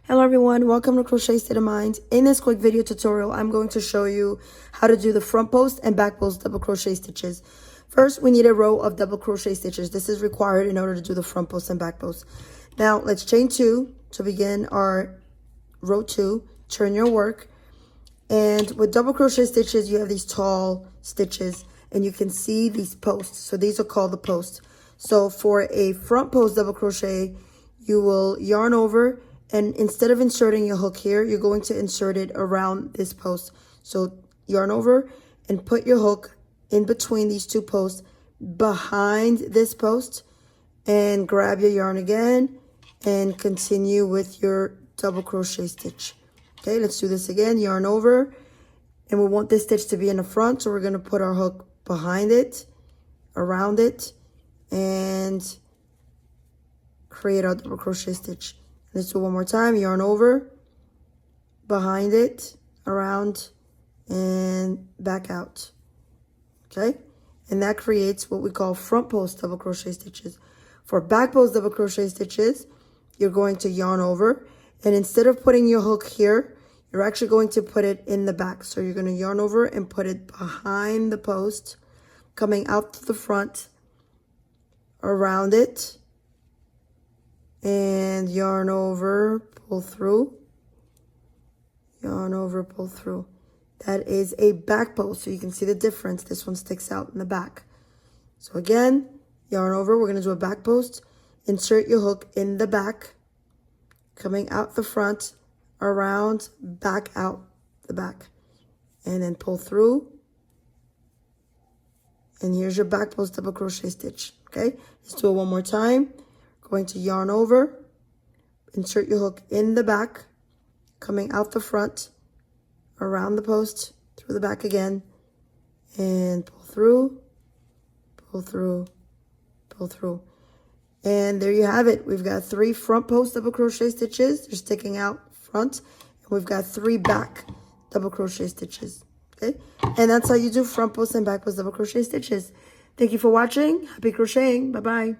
Hello everyone, welcome to Crochet State of Mind. In this quick video tutorial, I'm going to show you how to do the front post and back post double crochet stitches. First, we need a row of double crochet stitches. This is required in order to do the front post and back post. Now, let's chain 2 to begin our row 2, turn your work. And with double crochet stitches, you have these tall stitches and you can see these posts. So these are called the posts. So for a front post double crochet, you will yarn over, and instead of inserting your hook here, you're going to insert it around this post. So yarn over and put your hook in between these two posts behind this post, and grab your yarn again and continue with your double crochet stitch. Okay, let's do this again. Yarn over, and we want this stitch to be in the front, so we're going to put our hook behind it, around it, and create our double crochet stitch. Let's do one more time. Yarn over, behind it, around, and back out. Okay, and that creates what we call front post double crochet stitches. For back post double crochet stitches, you're going to yarn over, and instead of putting your hook here, you're actually going to put it in the back. So you're going to yarn over and put it behind the post, coming out to the front, around it, and yarn over, pull through, yarn over, pull through. That is a back post, so you can see the difference. This one sticks out in the back. So again, yarn over, we're going to do a back post, insert your hook in the back, coming out the front, around, back out the back, and then pull through, and here's your back post double crochet stitch. Okay, let's do it one more time. Going to yarn over, insert your hook in the back, coming out the front, around the post, through the back again, and pull through, pull through, pull through. And there you have it. We've got 3 front post double crochet stitches. They're sticking out front, and we've got 3 back double crochet stitches. Okay, and that's how you do front post and back post double crochet stitches. Thank you for watching. Happy crocheting. Bye bye.